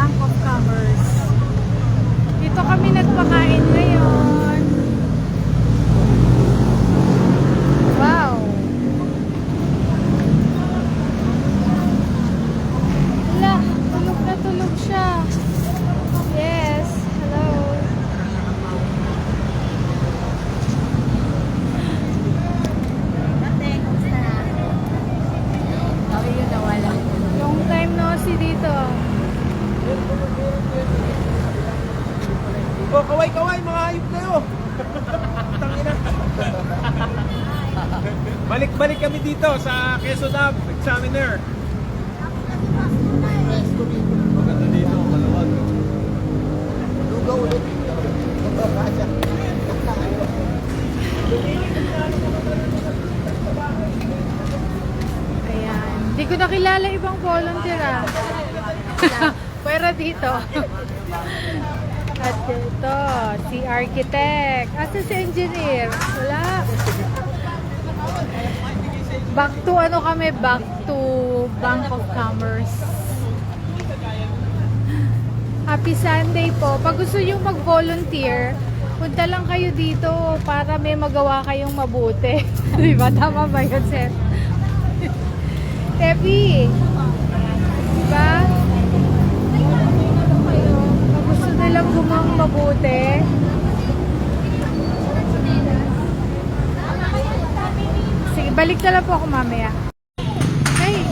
Bank of Commerce. Dito kami nagpakain ngayon. Wow! Wala, tulog na tulog siya. Yes, hello. Long time no see dito. Oh, kaway-kaway, mga hayop kayo. Tangina. Balik-balik kami dito sa Quezon Lab Examiner. Maganda dito, maluwag. Lugaw ulit. Ayan. Hindi ko nakilala ibang volunteer ah. Pero dito. At dito, si architect. Asa si engineer? Wala. Back to ano kami? Back to Bank of Commerce. Happy Sunday po. Pag gusto nyo mag-volunteer, punta lang kayo dito para may magawa kayong mabuti. Diba? Tama ba yun, sir? Tepi. Diba? Pag gusto nilang gumawang mabuti, sige, balik na lang po ako mamaya. Hey!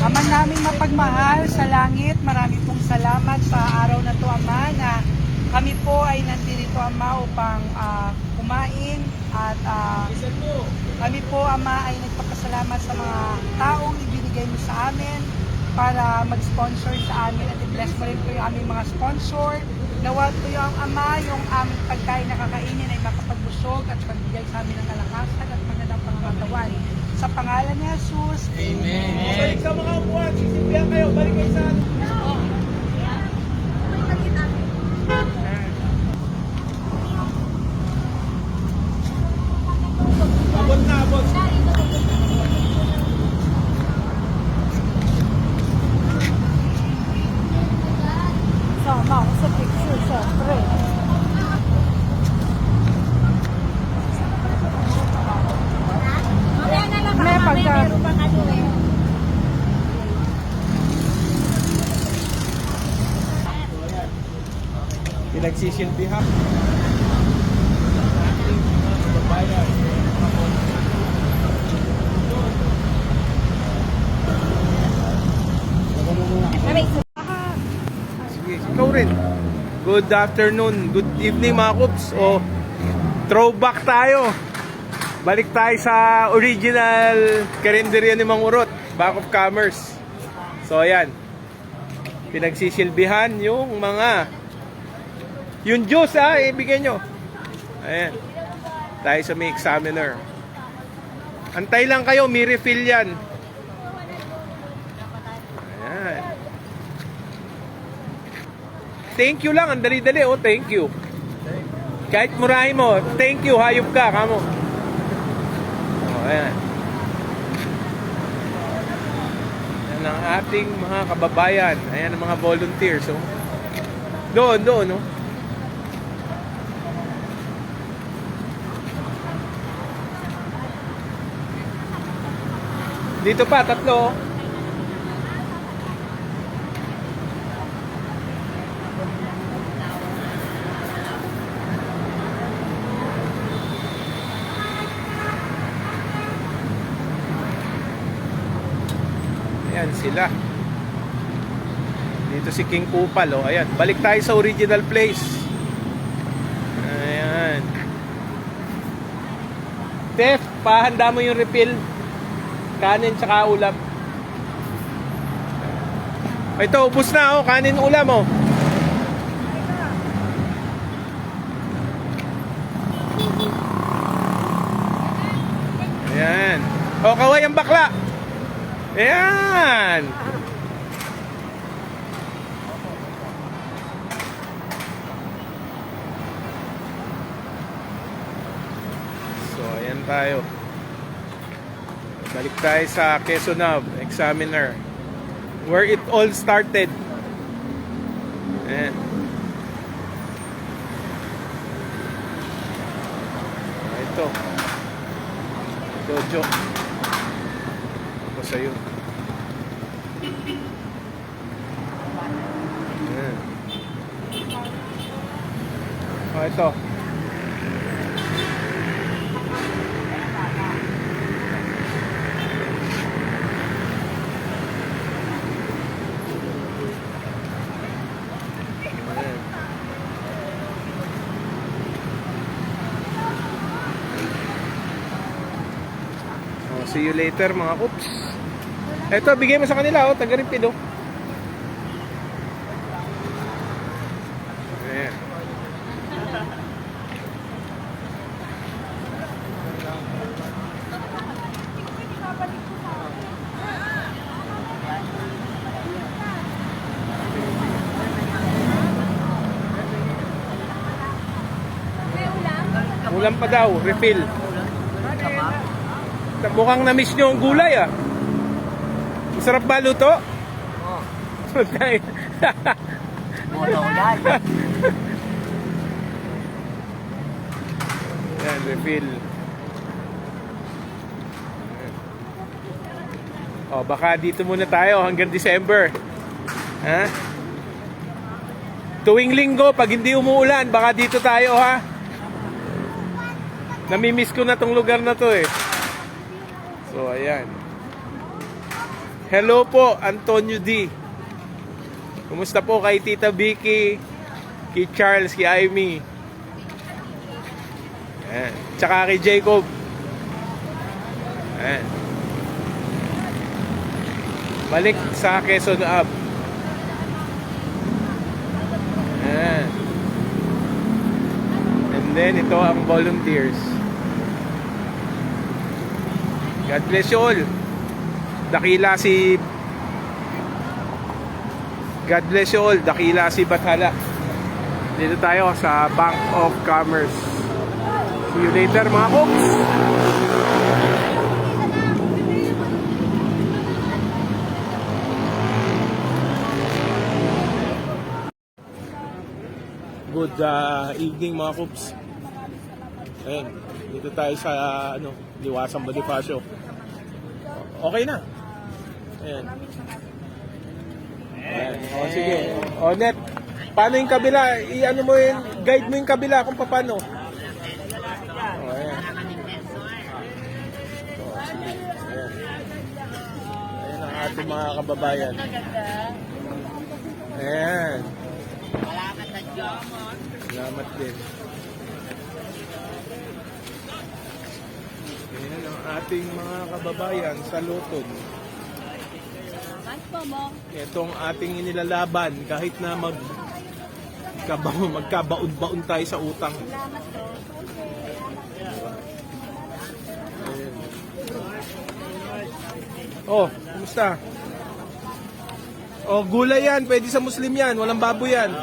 Ama naming mapagmahal sa langit, marami pong salamat sa araw na to, Ama, na kami po ay nandito, Ama, upang kumain at kami po, Ama, ay nagpapasalamat sa mga taong ibinigay mo sa amin para mag-sponsor sa amin at i-bless mo rin po yung aming mga sponsor. Nawag po yung Ama, yung aming pagkain na kakainin ay makapagbusog at pagbigay sa amin ng kalakasan at magandang pangangatawan. Sa pangalan ni Jesus, Amen. Balik sa mga upuan, sisimpihan kayo, balik kayo sa ano. Abot na, abot. Sama ako sa picture, syempre. May pagka... Pinagsisilbihan. Babayan. Sige, ikaw rin. Good afternoon, good evening mga kups. O, throwback tayo. Balik tayo sa original karinderya ni Mang Urot, Bank of Commerce. So ayan, pinagsisilbihan yung mga yung juice ibigay nyo. Ayan, tayo sa may examiner. Antay lang kayo, may refill yan. Ayan. Thank you lang, ang dali-dali. Oh, thank you. Kahit murahin mo, thank you, hayop ka, kamo. Oh, ayan. Yan ang ating mga kababayan. Ayan ang mga volunteers. Oh. Doon, no? Dito pa, tatlo. Ayan sila. Dito si King Kupal, oh. Ayan, balik tayo sa original place. Ayan. Tef, pahanda mo yung refill. Kanin tsaka ulam. Ito, ubos na, oh. Kanin ulam, oh. Ayan. O, kaway ang bakla. Ayan. So, ayan tayo. Balik tayo sa Quezon Ave, Examiner. Where it all started. Ayan. Ito. Dojo. Ito sa'yo. Ayan. Oh, ito. Ayan. Oh, see you later mga kups. Ito, bigay mo sa kanila, oh, taga-Rimpid, oh. Ayan. Ulam pa daw, refill. Mukhang na-miss nyo ang gulay, ah. Masarap ba luto? Oo. Motonggal. Yan, refill. O, baka dito muna tayo hanggang December. Ha? Tuwing linggo, pag hindi umuulan, baka dito tayo, ha? Namimiss ko na tong lugar na to, eh. So, ayan. Hello po, Antonio D. Kumusta po kay Tita Vicky, kay Charles, kay Amy? Ayan. Tsaka kay Jacob. Ayan. Balik sa Quezon Ave. Ayan. And then, ito ang volunteers. God bless you all. Dakila si God bless you all. Dakila si Bathala. Dito tayo sa Bank of Commerce. See you later mga koks. Good evening mga koks. Ayan, dito tayo sa Liwasang Bonifacio. Okay na. Ayan. Ayan. O, sige. O, Net. Paano yung kabila? I-ano mo yung, guide mo yung kabila kung paano. O, ayan. O, sige. Ayan. Ayan ang ating mga kababayan. Ayan. Salamat din. Ayan ang ating mga kababayan sa Lutod. Itong ating inilalaban kahit na magkabaon-baon tayo sa utang. Ayan. Oh, kumusta? Oh, gulay yan. Pwede sa Muslim yan. Walang baboy yan.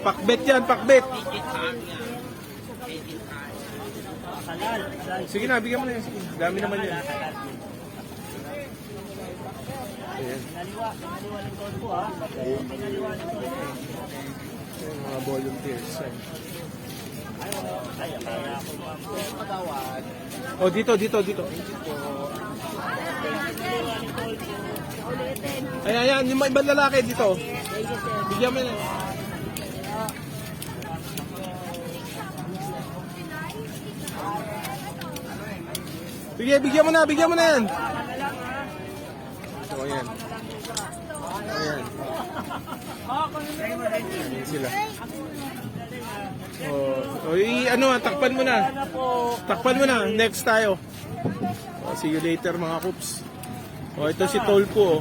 Pakbet yan, pakbet. Sige na, bigyan mo na yan. Sige. Dami naman yan. Ayan. Ayan, mga volunteers. Oh, dito. Ayan, yung ibang lalaki dito. Bigyan mo na. Bigyan mo na yan. So, ayan. Ayan. Ayan sila. Takpan mo na. Takpan mo na. Next tayo. See you later mga kups. Ito si Tolpo.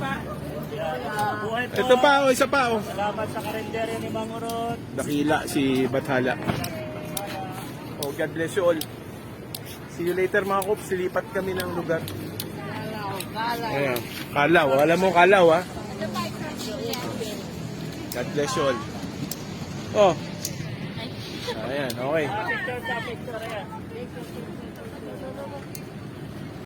Ito pa, isa pa. Salamat sa karinderya ni Mang Urot. Dakila si Bathala. God bless you all. See you later mga kups. Silipat kami ng lugar. Ayan. Kalaw. Alam mo Kalaw, ha? God bless you all. Oh. Ayan, okay. Picture sa picture. Ayan.